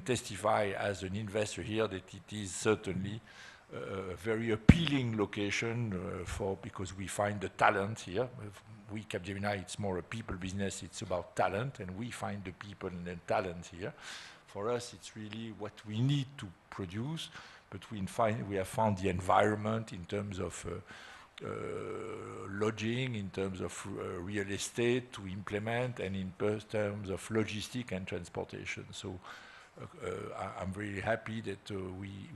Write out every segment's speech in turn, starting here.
testify as an investor here that it is certainly a very appealing location because we find the talent here. We, Capgemini, it's more a people business, it's about talent, and we find the people and the talent here. For us, it's really what we need to produce, but we have found the environment in terms of lodging, in terms of real estate to implement, and in terms of logistic and transportation. So I'm really happy that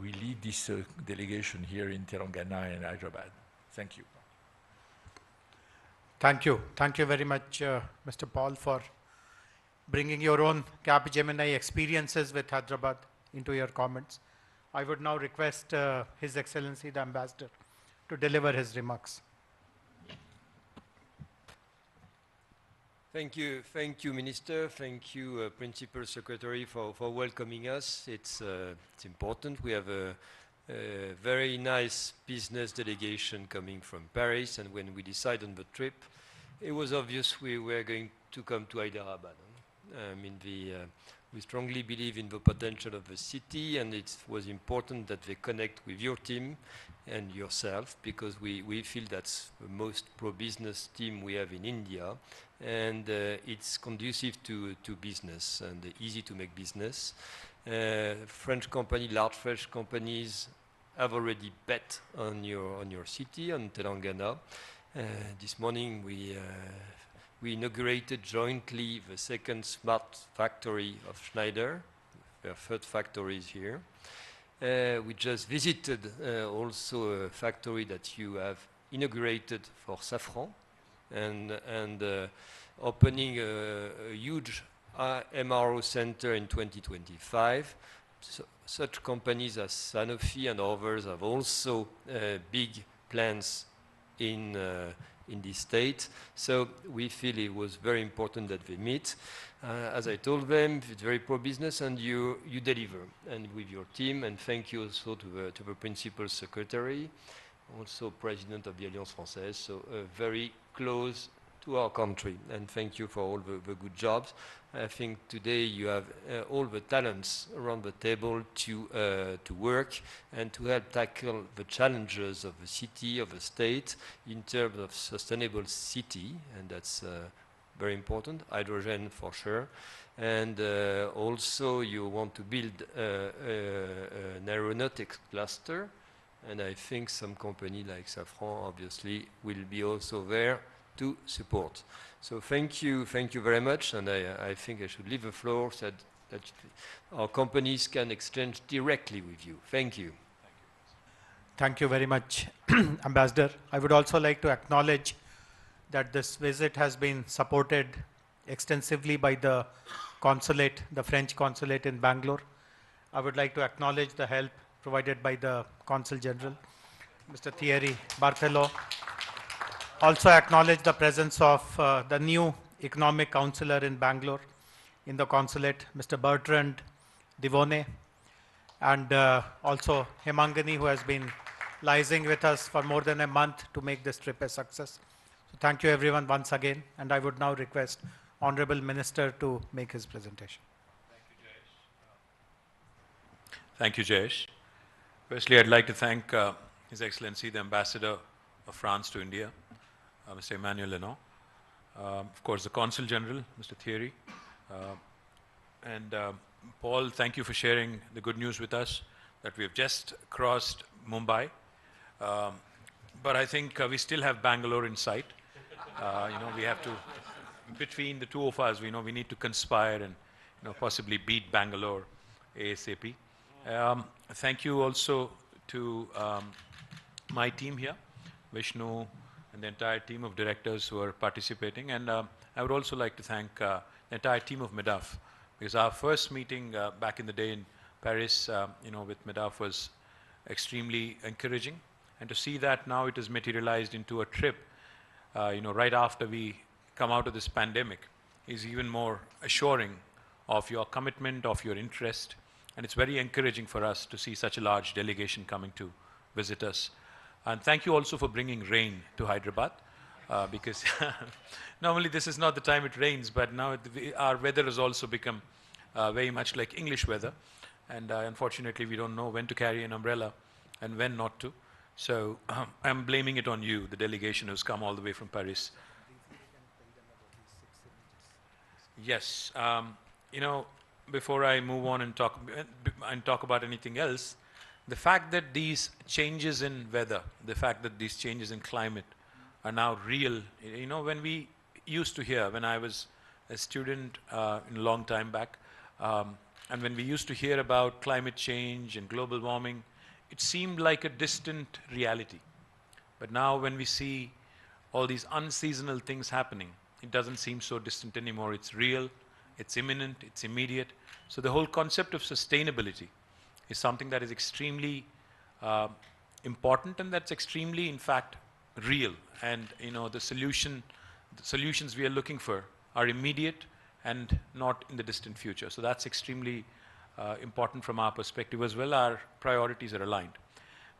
we lead this delegation here in Telangana and Hyderabad. Thank you. Thank you. Thank you very much, Mr. Paul, for bringing your own Capgemini experiences with Hyderabad into your comments. I would now request His Excellency the Ambassador to deliver his remarks. Thank you, Minister. Thank you, Principal Secretary, for welcoming us. It's important. We have a very nice business delegation coming from Paris, and when we decided on the trip, it was obvious we were going to come to Hyderabad. I mean, we strongly believe in the potential of the city, and it was important that they connect with your team and yourself, because we feel that's the most pro-business team we have in India, and it's conducive to business and easy to make business. French company, large French companies have already bet on your city, on Telangana. This morning we inaugurated jointly the second smart factory of Schneider. Their third factory is here. We just visited also a factory that you have inaugurated for Safran, and opening a huge MRO center in 2025. Such companies as Sanofi and others have also big plans in this state. So we feel it was very important that we meet. As I told them, it's very pro-business, and you deliver, and with your team. And thank you also to the Principal Secretary, also President of the Alliance Française, so very close to our country. And thank you for all the good jobs. I think today you have all the talents around the table to work and to help tackle the challenges of the city, of the state, in terms of sustainable city, and that's very important, hydrogen for sure. And also you want to build an aeronautics cluster, and I think some company like Safran obviously will be also there to support. So thank you very much, and I think I should leave the floor so that our companies can exchange directly with you. Thank you. Thank you very much, Ambassador. I would also like to acknowledge that this visit has been supported extensively by the consulate, the French consulate in Bangalore. I would like to acknowledge the help provided by the Consul General, Mr. Thierry Barthelot. Also acknowledge the presence of the new economic counselor in Bangalore in the consulate, Mr. Bertrand Divone, and also Hemangani, who has been liaising with us for more than a month to make this trip a success. So thank you everyone once again, and I would now request Honorable Minister to make his presentation. Thank you, Jayesh. Firstly, I'd like to thank His Excellency, the Ambassador of France to India, Mr. Emmanuel Lenon. Of course, the Consul General, Mr. Thierry. And Paul, thank you for sharing the good news with us that we have just crossed Mumbai. But I think we still have Bangalore in sight. We have to, between the two of us, we need to conspire and possibly beat Bangalore ASAP. Thank you also to my team here, Vishnu, and the entire team of directors who are participating. And I would also like to thank the entire team of MEDEF, because our first meeting back in the day in Paris, with MEDEF was extremely encouraging. And to see that now it has materialized into a trip, right after we come out of this pandemic, is even more assuring of your commitment, of your interest. And it's very encouraging for us to see such a large delegation coming to visit us. And thank you also for bringing rain to Hyderabad, because normally this is not the time it rains, but now our weather has also become very much like English weather. And unfortunately, we don't know when to carry an umbrella and when not to. So I'm blaming it on you, the delegation who's come all the way from Paris. Yes, you know, before I move on and talk about anything else, the fact that these changes in weather, the fact that these changes in climate are now real. You know, when we used to hear, when I was a student a long time back, and when we used to hear about climate change and global warming, it seemed like a distant reality. But now when we see all these unseasonal things happening, it doesn't seem so distant anymore. It's real, it's imminent, it's immediate. So the whole concept of sustainability is something that is extremely important, and that's extremely, in fact, real. And you know, the solutions we are looking for are immediate and not in the distant future. So that's extremely important from our perspective as well. Our priorities are aligned.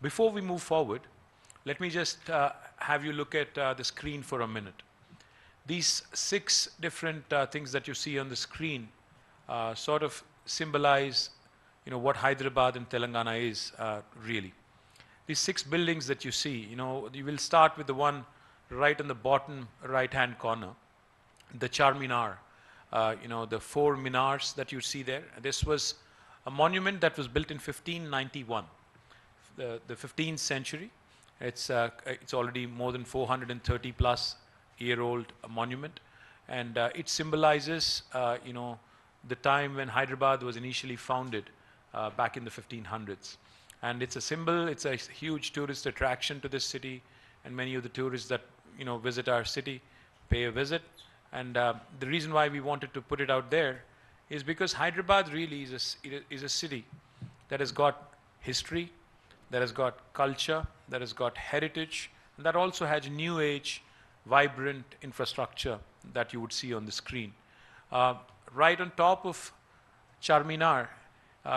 Before we move forward, let me just have you look at the screen for a minute. These 6 different things that you see on the screen sort of symbolize, you know, what Hyderabad and Telangana is really. These 6 buildings that you see, you know, you will start with the one right on the bottom right-hand corner, the Charminar. You know, the 4 minars that you see there. This was a monument that was built in 1591, the 15th century. It's already more than 430 plus year-old monument, and it symbolizes, you know, the time when Hyderabad was initially founded back in the 1500s. And it's a symbol. It's a huge tourist attraction to this city, and many of the tourists that, you know, visit our city pay a visit. And the reason why we wanted to put it out there is because Hyderabad really is a city that has got history, that has got culture, that has got heritage, and that also has new age, vibrant infrastructure that you would see on the screen. Right on top of Charminar,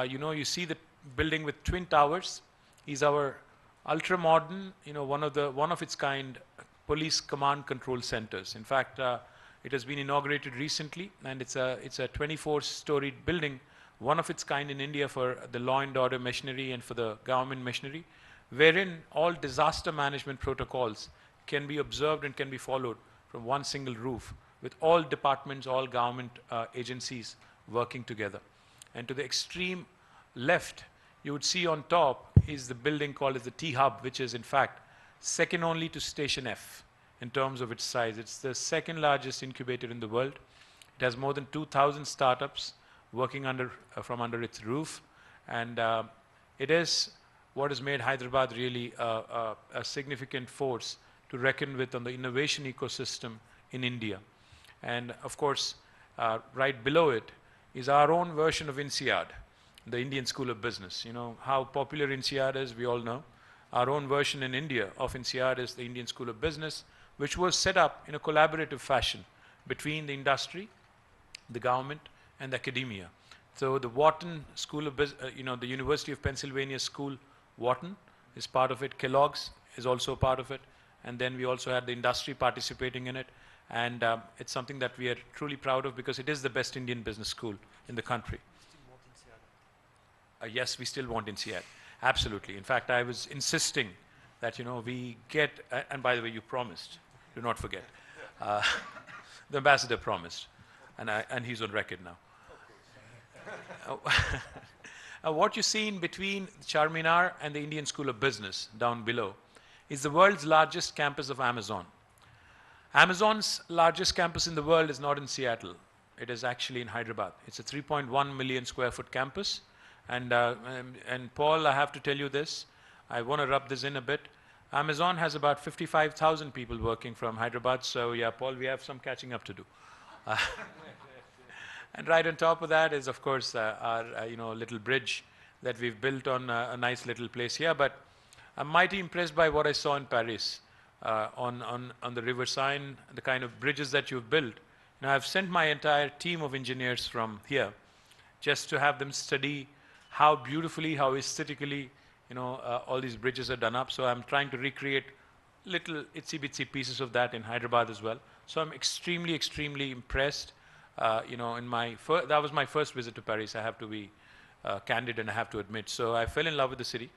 you know, you see the building with twin towers is our ultra-modern, you know, one of its kind police command control centers. In fact, it has been inaugurated recently, and it's a 24-storied building, one of its kind in India for the law and order machinery and for the government machinery, wherein all disaster management protocols can be observed and can be followed from one single roof, with all departments, all government agencies working together. And to the extreme left, you would see on top is the building called as the T-Hub, which is in fact second only to Station F in terms of its size. It's the 2nd largest incubator in the world. It has more than 2,000 startups working from under its roof, and it is what has made Hyderabad really a significant force to reckon with on the innovation ecosystem in India. And of course, right below it is our own version of INSEAD, the Indian School of Business. You know how popular INSEAD is, we all know. Our own version in India of INSEAD is the Indian School of Business, which was set up in a collaborative fashion between the industry, the government, and academia. So the Wharton School of Business, you know, the University of Pennsylvania School, Wharton is part of it. Kellogg's is also part of it. And then we also had the industry participating in it. And it's something that we are truly proud of because it is the best Indian business school in the country. Yes, we still want INSEAD. Absolutely. In fact, I was insisting that, you know, we get, and by the way, you promised, do not forget. The ambassador promised, and he's on record now. What you see in between Charminar and the Indian School of Business down below is the world's largest campus of Amazon. Amazon's largest campus in the world is not in Seattle. It is actually in Hyderabad. It's a 3.1 million square foot campus. And Paul, I have to tell you this. I want to rub this in a bit. Amazon has about 55,000 people working from Hyderabad. So yeah, Paul, we have some catching up to do. And right on top of that is, of course, our you know, little bridge that we've built on a nice little place here. But I'm mighty impressed by what I saw in Paris on the River Seine, the kind of bridges that you've built. Now, I've sent my entire team of engineers from here just to have them study how beautifully, how aesthetically, you know, all these bridges are done up. So I'm trying to recreate little itsy-bitsy pieces of that in Hyderabad as well. So I'm extremely, extremely impressed you know, that was my first visit to Paris. I have to be candid and I have to admit. So I fell in love with the city,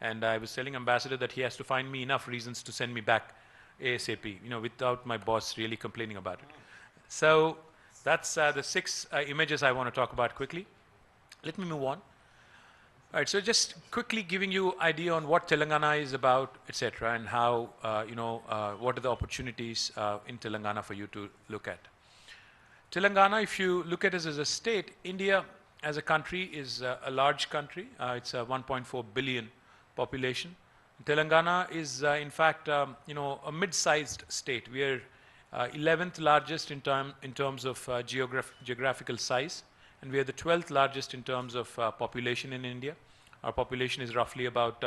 and I was telling Ambassador that he has to find me enough reasons to send me back ASAP, you know, without my boss really complaining about it. So that's the 6 images I want to talk about quickly. Let me move on. All right, so just quickly giving you idea on what Telangana is about, etc., and how, you know, what are the opportunities in Telangana for you to look at. Telangana, if you look at it as a state, India as a country is a large country. It's a 1.4 billion population. Telangana is, in fact, you know, a mid-sized state. We are 11th largest in terms of geographical size, and we are the 12th largest in terms of population in India. Our population is roughly about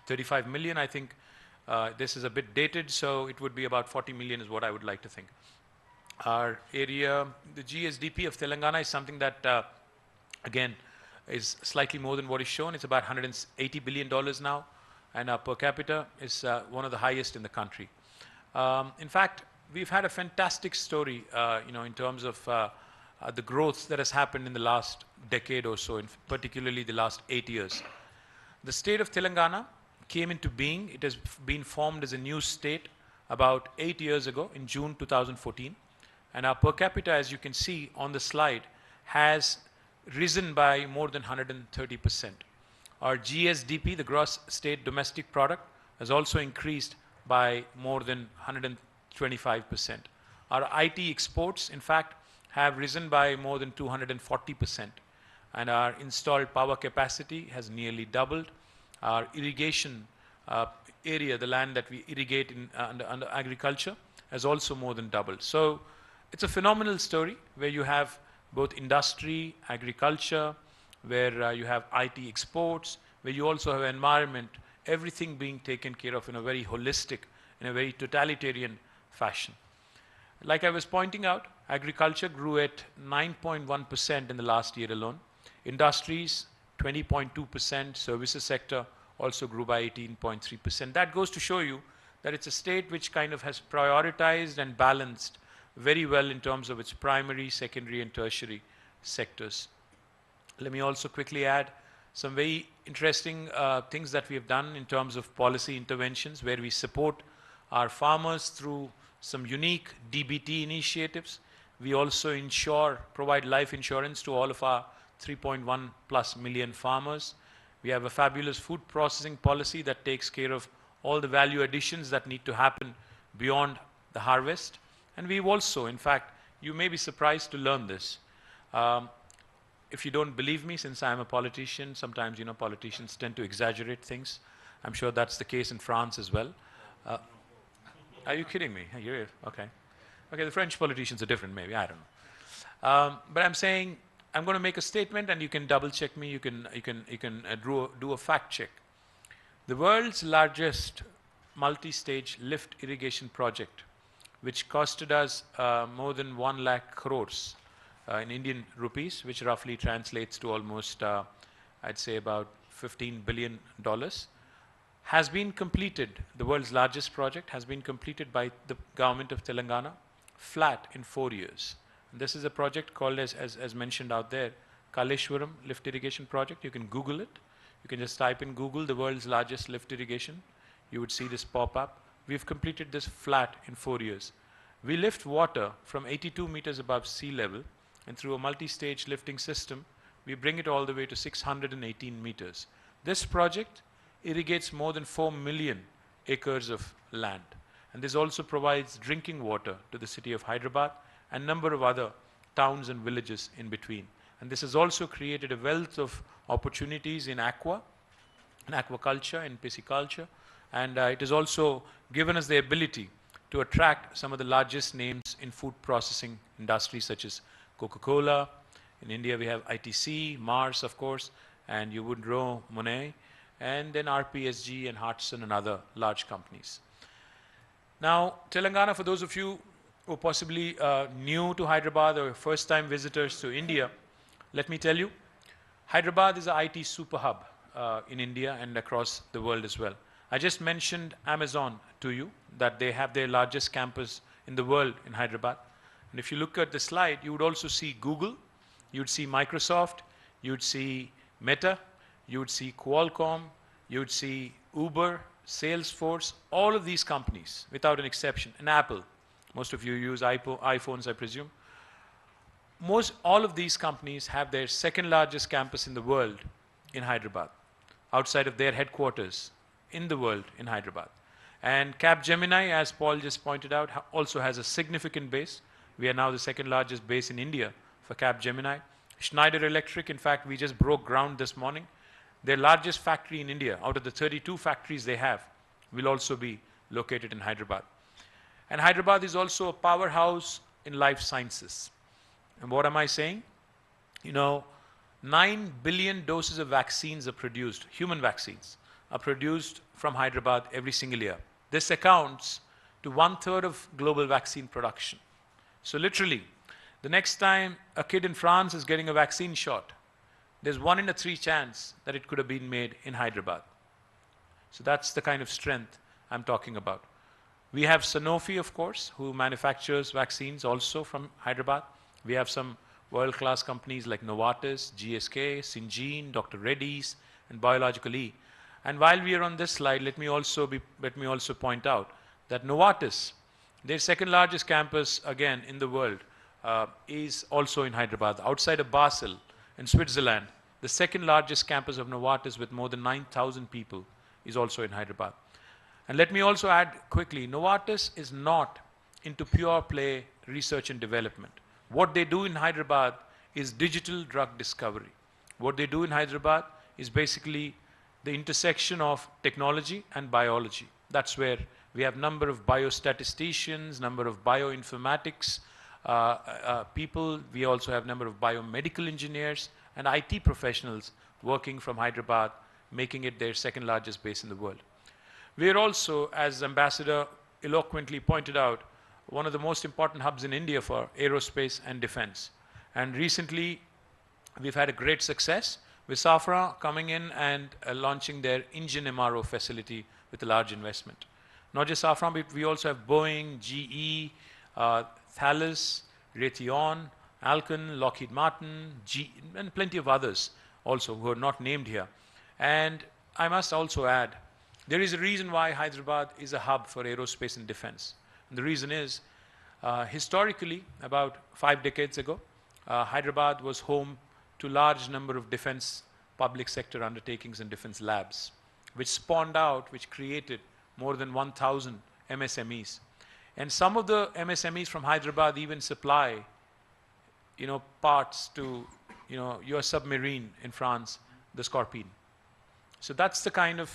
35 million. I think this is a bit dated, so it would be about 40 million is what I would like to think. Our area, the GSDP of Telangana is something that, again, is slightly more than what is shown. It's about $180 billion now, and our per capita is one of the highest in the country. In fact, we've had a fantastic story, you know, in terms of the growth that has happened in the last decade or so, particularly the last 8 years. The state of Telangana came into being. It has been formed as a new state about 8 years ago in June 2014. And our per capita, as you can see on the slide, has risen by more than 130%. Our GSDP, the gross state domestic product, has also increased by more than 125%. Our IT exports, in fact, have risen by more than 240%. And our installed power capacity has nearly doubled. Our irrigation area, the land that we irrigate under agriculture, has also more than doubled. So it's a phenomenal story where you have both industry, agriculture, where you have IT exports, where you also have environment, everything being taken care of in a very holistic, in a very totalitarian fashion. Like I was pointing out, agriculture grew at 9.1% in the last year alone. Industries, 20.2%. Services sector also grew by 18.3%. That goes to show you that it's a state which kind of has prioritized and balanced very well in terms of its primary, secondary, and tertiary sectors. Let me also quickly add some very interesting things that we have done in terms of policy interventions, where we support our farmers through some unique DBT initiatives. We also provide life insurance to all of our 3.1+ million farmers. We have a fabulous food processing policy that takes care of all the value additions that need to happen beyond the harvest. And we've also, in fact, you may be surprised to learn this. If you don't believe me, since I'm a politician, sometimes, you know, politicians tend to exaggerate things. I'm sure that's the case in France as well. Are you kidding me? You're okay. Okay, the French politicians are different, maybe. I don't know. But I'm saying, I'm going to make a statement, and you can double check me. You can do a fact check. The world's largest multi-stage lift irrigation project, which costed us more than 1 lakh crores in Indian rupees, which roughly translates to almost, I'd say, about $15 billion, has been completed. The world's largest project has been completed by the government of Telangana, flat in 4 years. And this is a project called, as mentioned out there, Kaleshwaram Lift Irrigation Project. You can Google it. You can just type in Google the world's largest lift irrigation. You would see this pop up. We've completed this flat in 4 years. We lift water from 82 meters above sea level, and through a multi-stage lifting system, we bring it all the way to 618 meters. This project irrigates more than 4 million acres of land. And this also provides drinking water to the city of Hyderabad and a number of other towns and villages in between. And this has also created a wealth of opportunities in aquaculture, in pisciculture, and it has also given us the ability to attract some of the largest names in food processing industries such as Coca-Cola. In India we have ITC, Mars of course, and you would know Monet, and then RPSG and Hartson and other large companies. Now, Telangana, for those of you who are possibly new to Hyderabad or first-time visitors to India, let me tell you, Hyderabad is an IT super hub in India and across the world as well. I just mentioned Amazon to you, that they have their largest campus in the world in Hyderabad. And if you look at the slide, you would also see Google, you'd see Microsoft, you'd see Meta, you would see Qualcomm, you would see Uber, Salesforce, all of these companies, without an exception, and Apple. Most of you use iPhones, I presume. All of these companies have their second largest campus in the world in Hyderabad, outside of their headquarters in the world in Hyderabad. And Capgemini, as Paul just pointed out, also has a significant base. We are now the second largest base in India for Capgemini. Schneider Electric, in fact, we just broke ground this morning. Their largest factory in India, out of the 32 factories they have, will also be located in Hyderabad. And Hyderabad is also a powerhouse in life sciences. And what am I saying? 9 billion doses of vaccines are produced, human vaccines, are produced from Hyderabad every single year. This accounts to 1/3 of global vaccine production. So literally, the next time a kid in France is getting a vaccine shot, there's 1 in 3 chance that it could have been made in Hyderabad. So that's the kind of strength I'm talking about. We have Sanofi, of course, who manufactures vaccines also from Hyderabad. We have some world-class companies like Novartis, GSK, Syngene, Dr. Reddy's, and Biological E. And while we are on this slide, let me also point out that Novartis, their second largest campus again in the world, is also in Hyderabad, outside of Basel in Switzerland. The second largest campus of Novartis with more than 9,000 people is also in Hyderabad. And let me also add quickly, Novartis is not into pure play research and development. What they do in Hyderabad is digital drug discovery. What they do in Hyderabad is basically the intersection of technology and biology. That's where we have number of biostatisticians, number of bioinformatics people. We also have number of biomedical engineers and IT professionals working from Hyderabad, making it their second largest base in the world. We are also, as Ambassador eloquently pointed out, one of the most important hubs in India for aerospace and defense. And recently, we've had a great success with Safran coming in and launching their engine MRO facility with a large investment. Not just Safran, but we also have Boeing, GE, Thales, Raytheon, Alcon, Lockheed Martin, and plenty of others also who are not named here. And I must also add, there is a reason why Hyderabad is a hub for aerospace and defense. And the reason is, historically, about 5 decades ago, Hyderabad was home to large number of defense public sector undertakings and defense labs, which spawned out, which created more than 1,000 MSMEs. And some of the MSMEs from Hyderabad even supply, parts to, your submarine in France, the Scorpion. So that's the kind of,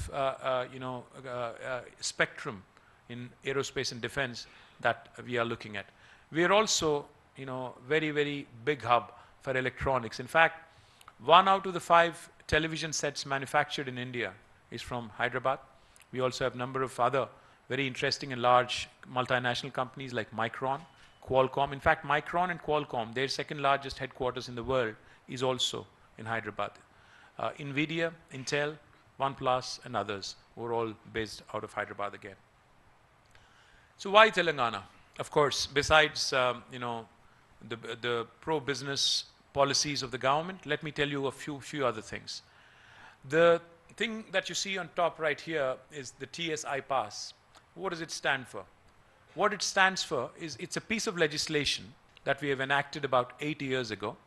spectrum in aerospace and defense that we are looking at. We are also, very, very big hub for electronics. In fact, 1 out of the 5 television sets manufactured in India is from Hyderabad. We also have a number of other very interesting and large multinational companies like Micron, Qualcomm. In fact, Micron and Qualcomm, their second largest headquarters in the world is also in Hyderabad. NVIDIA, Intel, OnePlus, and others were all based out of Hyderabad again. So why Telangana? Of course, besides the pro-business policies of the government, let me tell you a few other things. The thing that you see on top right here is the TSI pass. What does it stand for? What it stands for is it's a piece of legislation that we have enacted about 8 years ago.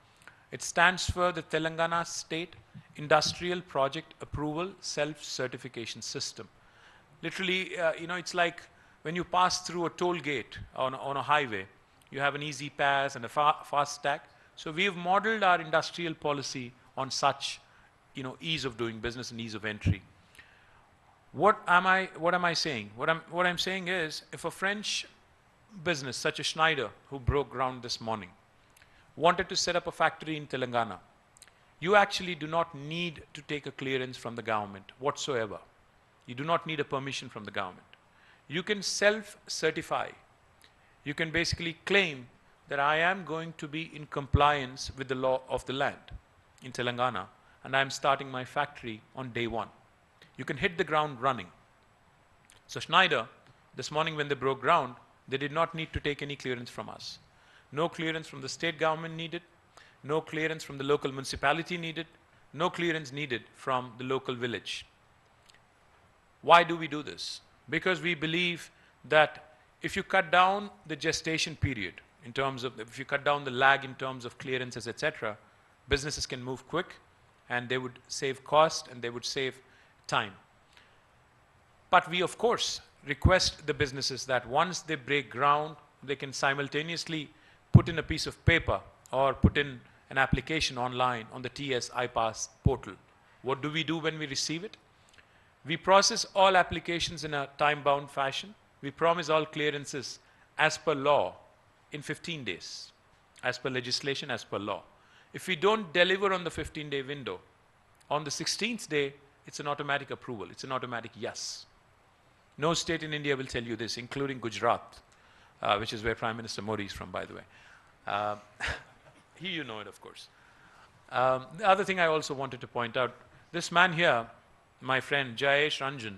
It stands for the Telangana State Industrial Project Approval Self-Certification System. Literally, it's like when you pass through a toll gate on a highway, you have an easy pass and a fast tag. So we have modeled our industrial policy on such, ease of doing business and ease of entry. What am I saying? What I'm saying is, if a French business such as Schneider, who broke ground this morning, wanted to set up a factory in Telangana, you actually do not need to take a clearance from the government whatsoever. You do not need a permission from the government. You can self-certify. You can basically claim that I am going to be in compliance with the law of the land in Telangana, and I'm starting my factory on day 1. You can hit the ground running. So Schneider, this morning when they broke ground, they did not need to take any clearance from us. no clearance from the state government needed, no clearance from the local municipality needed, no clearance needed from the local village. Why do we do this? Because we believe that if you cut down the gestation period in terms of, if you cut down the lag in terms of clearances, etc., businesses can move quick and they would save cost and they would save time. But we, of course, request the businesses that once they break ground, they can simultaneously put in a piece of paper or put in an application online on the TS iPass portal. What do we do when we receive it? We process all applications in a time-bound fashion. We promise all clearances as per law in 15 days, as per legislation, as per law. If we don't deliver on the 15-day window, on the 16th day, it's an automatic approval. It's an automatic yes. No state in India will tell you this, including Gujarat, which is where Prime Minister Modi is from, by the way. You know it, of course. The other thing I also wanted to point out, this man here, my friend Jayesh Ranjan,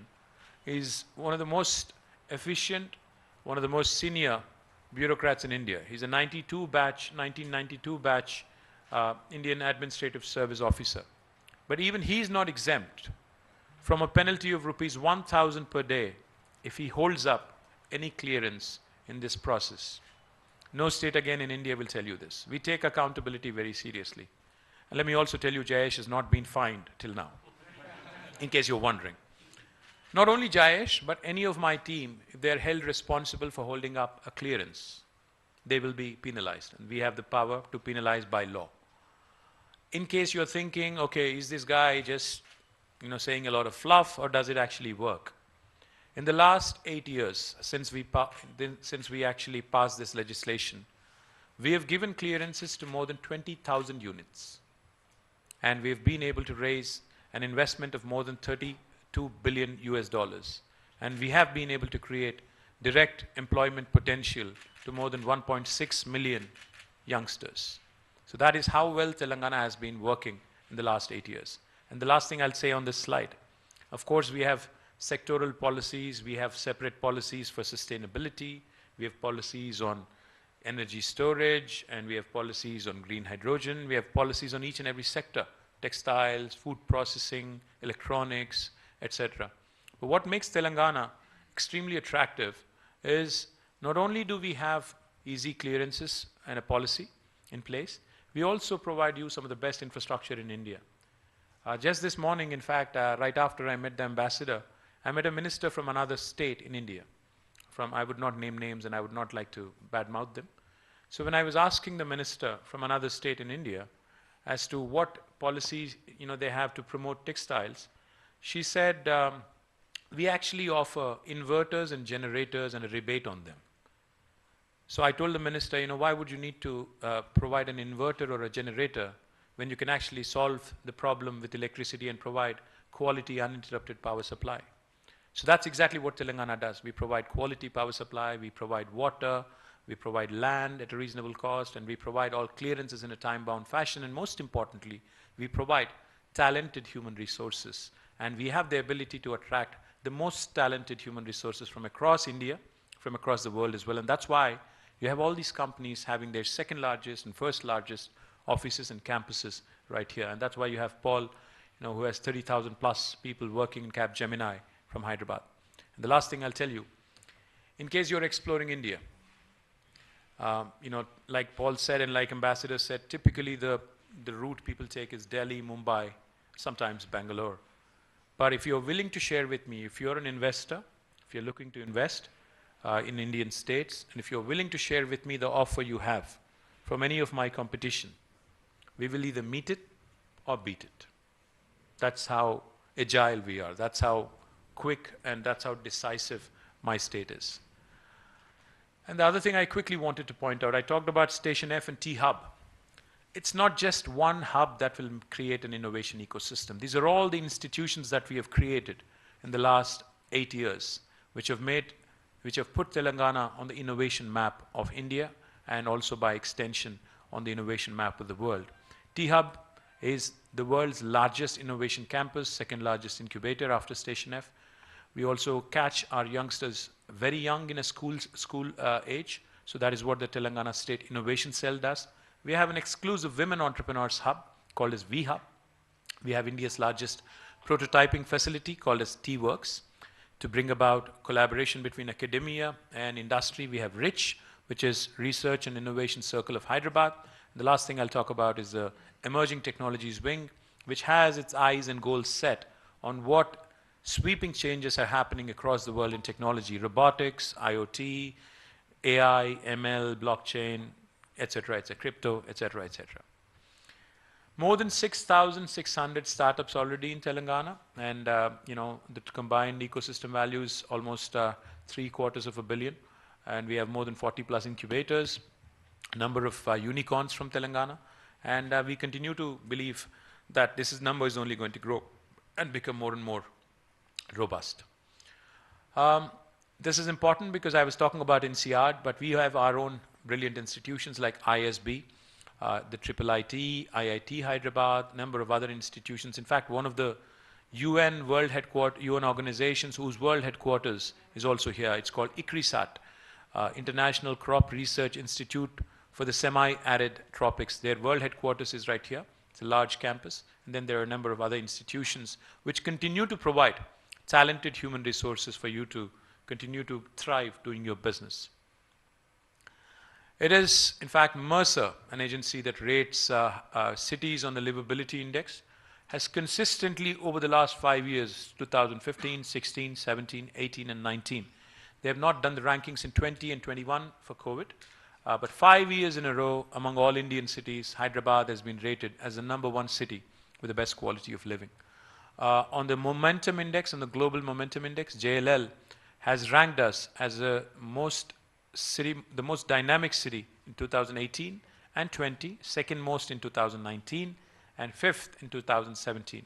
is one of the most efficient, one of the most senior bureaucrats in India. He's a 1992 batch Indian Administrative Service officer. But even he's not exempt from a penalty of rupees 1,000 per day if he holds up any clearance in this process. No state again in India will tell you this. We take accountability very seriously. And let me also tell you, Jayesh has not been fined till now, in case you're wondering. Not only Jayesh, but any of my team, if they're held responsible for holding up a clearance, they will be penalized. And we have the power to penalize by law. In case you're thinking, okay, is this guy just saying a lot of fluff, or does it actually work? In the last 8 years, since we actually passed this legislation, we have given clearances to more than 20,000 units. And we've been able to raise an investment of more than 32 billion US dollars. And we have been able to create direct employment potential to more than 1.6 million youngsters. So that is how well Telangana has been working in the last 8 years. And the last thing I'll say on this slide, of course, we have sectoral policies, we have separate policies for sustainability, we have policies on energy storage, and we have policies on green hydrogen, we have policies on each and every sector, textiles, food processing, electronics, etc. But what makes Telangana extremely attractive is not only do we have easy clearances and a policy in place, we also provide you some of the best infrastructure in India. Just this morning, in fact, right after I met the ambassador, I met a minister from another state in India. I would not name names and I would not like to badmouth them. So when I was asking the minister from another state in India as to what policies they have to promote textiles, she said, we actually offer inverters and generators and a rebate on them. So I told the minister, why would you need to provide an inverter or a generator when you can actually solve the problem with electricity and provide quality uninterrupted power supply? So that's exactly what Telangana does. We provide quality power supply, we provide water, we provide land at a reasonable cost, and we provide all clearances in a time-bound fashion, and most importantly, we provide talented human resources. And we have the ability to attract the most talented human resources from across India, from across the world as well. And that's why you have all these companies having their second largest and first largest offices and campuses right here. And that's why you have Paul, who has 30,000 plus people working in Capgemini from Hyderabad. And the last thing I'll tell you, in case you're exploring India, like Paul said and like Ambassador said, typically the route people take is Delhi, Mumbai, sometimes Bangalore. But if you're willing to share with me, if you're an investor, if you're looking to invest in Indian states, and if you're willing to share with me the offer you have from any of my competition, we will either meet it or beat it. That's how agile we are. That's how quick and that's how decisive my state is. And the other thing I quickly wanted to point out, I talked about Station F and T-Hub. It's not just one hub that will create an innovation ecosystem. These are all the institutions that we have created in the last 8 years, which have put Telangana on the innovation map of India and also by extension on the innovation map of the world. T-Hub is the world's largest innovation campus, second largest incubator after Station F. We also catch our youngsters very young in a school age So that is what the Telangana State Innovation Cell does. We have an exclusive women entrepreneurs hub called as V-Hub. We have India's largest prototyping facility called as T-Works. To bring about collaboration between academia and industry, we have RICH, which is Research and Innovation Circle of Hyderabad. The last thing I'll talk about is the Emerging Technologies Wing, which has its eyes and goals set on what sweeping changes are happening across the world in technology, robotics, IoT, AI, ML, blockchain, etc., crypto, etc., etc. More than 6,600 startups already in Telangana, and the combined ecosystem value is almost $750 million, and we have more than 40 plus incubators, a number of unicorns from Telangana, and we continue to believe that this number is only going to grow and become more and more robust. This is important because I was talking about NCR, but we have our own brilliant institutions like ISB, the IIT Hyderabad, number of other institutions. In fact, one of the UN organizations whose world headquarters is also here. It's called ICRISAT, International Crop Research Institute for the Semi-Arid Tropics. Their world headquarters is right here. It's a large campus. And then there are a number of other institutions which continue to provide talented human resources for you to continue to thrive doing your business. It is, in fact, Mercer, an agency that rates cities on the livability index, has consistently over the last 5 years, 2015, 16, 17, 18, and 19. They have not done the rankings in 20 and 21 for COVID, but 5 years in a row among all Indian cities, Hyderabad has been rated as the #1 city with the best quality of living. On the momentum index, on the global momentum index, JLL has ranked us as the most dynamic city in 2018 and 20, second most in 2019, and fifth in 2017.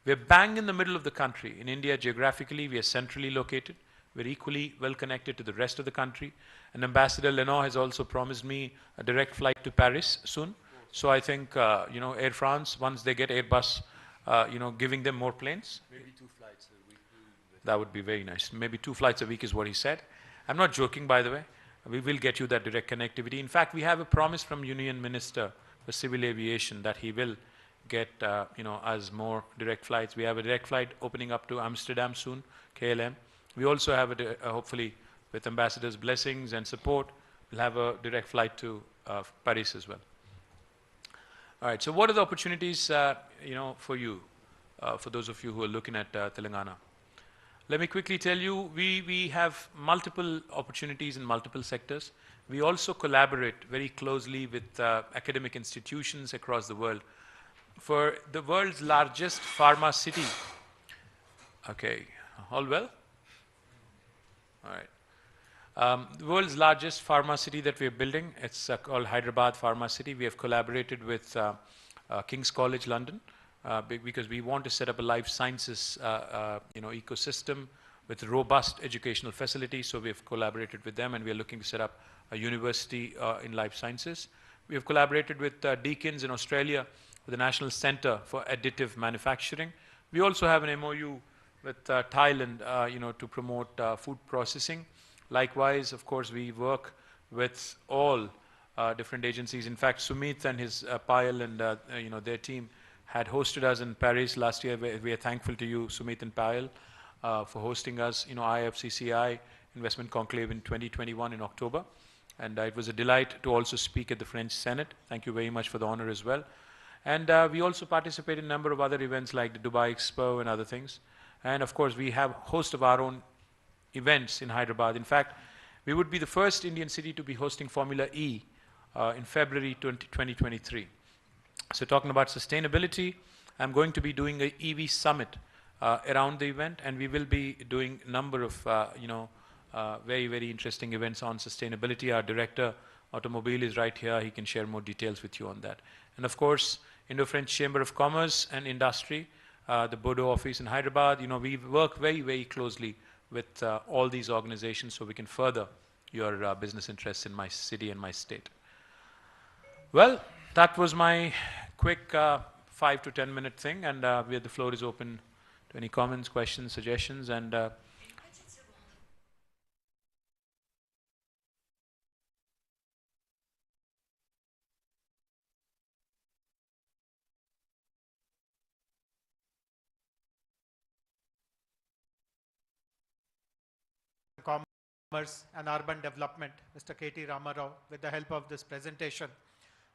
We're bang in the middle of the country. In India, geographically, we are centrally located. We're equally well connected to the rest of the country. And Ambassador Lenoir has also promised me a direct flight to Paris soon. So I think, Air France, once they get Airbus, giving them more planes. Maybe 2 flights a week. That would be very nice. Maybe 2 flights a week is what he said. I'm not joking, by the way. We will get you that direct connectivity. In fact, we have a promise from Union Minister for Civil Aviation that he will get, us more direct flights. We have a direct flight opening up to Amsterdam soon, KLM. We also have, hopefully, with Ambassador's blessings and support, we'll have a direct flight to Paris as well. All right, so what are the opportunities, for you, for those of you who are looking at Telangana? Let me quickly tell you, we have multiple opportunities in multiple sectors. We also collaborate very closely with academic institutions across the world. For the world's largest pharma city, okay, all well? All right. The world's largest pharma city that we are building, it's called Hyderabad Pharma City. We have collaborated with King's College London because we want to set up a life sciences ecosystem with robust educational facilities. So we have collaborated with them, and we are looking to set up a university in life sciences. We have collaborated with Deakins in Australia with the National Center for Additive Manufacturing. We also have an MOU with Thailand, to promote food processing. Likewise, of course, we work with all different agencies. In fact, Sumit and his Payal and their team had hosted us in Paris last year. We are thankful to you, Sumit and Payal, for hosting us, IFCCI Investment Conclave in 2021 in October. And it was a delight to also speak at the French Senate. Thank you very much for the honor as well. And we also participate in a number of other events like the Dubai Expo and other things. And of course, we have a host of our own events in Hyderabad. In fact, we would be the first Indian city to be hosting Formula E in February 2023. So talking about sustainability, I'm going to be doing an EV summit around the event, and we will be doing a number of very, very interesting events on sustainability. Our director, Automobile, is right here. He can share more details with you on that. And of course, Indo-French Chamber of Commerce and Industry, the Bodo office in Hyderabad, we work very, very closely with all these organizations so we can further your business interests in my city and my state. Well, that was my quick 5 to 10 minute thing, and the floor is open to any comments, questions, suggestions, and Commerce and Urban Development, Mr. KT Ramarao, with the help of this presentation,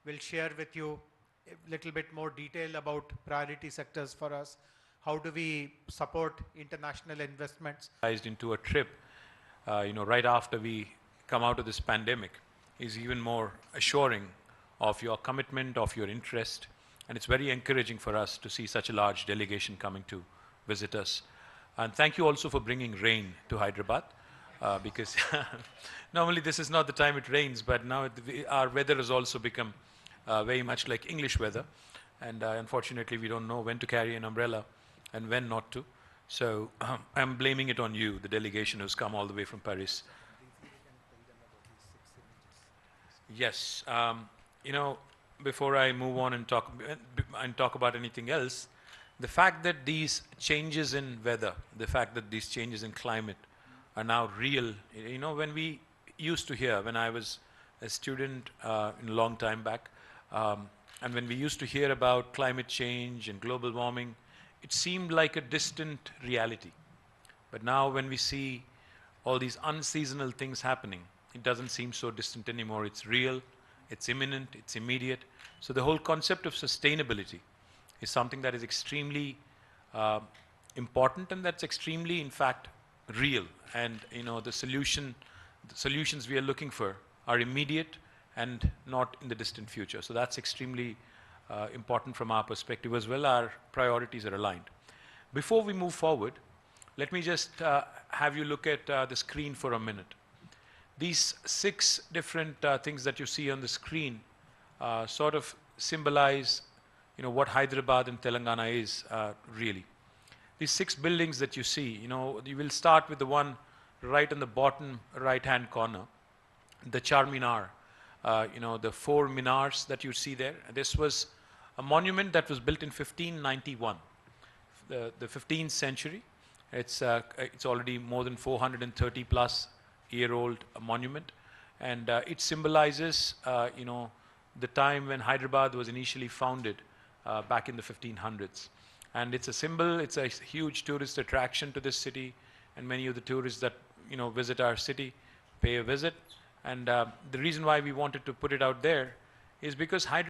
will share with you a little bit more detail about priority sectors for us. How do we support international investments? Into a trip, right after we come out of this pandemic is even more assuring of your commitment, of your interest, and it's very encouraging for us to see such a large delegation coming to visit us. And thank you also for bringing rain to Hyderabad, because normally this is not the time it rains, but now our weather has also become very much like English weather, and unfortunately we don't know when to carry an umbrella and when not to. So I'm blaming it on you, the delegation who's come all the way from Paris. Yes, before I move on and talk about anything else, the fact that these changes in weather, the fact that these changes in climate are now real. When we used to hear, when I was a student a long time back, and when we used to hear about climate change and global warming, it seemed like a distant reality. But now when we see all these unseasonal things happening, it doesn't seem so distant anymore. It's real, it's imminent, it's immediate. So the whole concept of sustainability is something that is extremely important, and that's extremely, in fact, real. And the solutions we are looking for are immediate and not in the distant future. So that's extremely important from our perspective as well. Our priorities are aligned. Before we move forward, let me just have you look at the screen for a minute. These 6 different things that you see on the screen sort of symbolize what Hyderabad and Telangana is really. These 6 buildings that you see, you will start with the one right on the bottom right-hand corner, the Charminar. The 4 minars that you see there. This was a monument that was built in 1591, the 15th century. It's already more than 430 plus year old monument, and it symbolizes the time when Hyderabad was initially founded back in the 1500s. And it's a symbol, it's a huge tourist attraction to this city, and many of the tourists that visit our city pay a visit. And the reason why we wanted to put it out there is because Hyderabad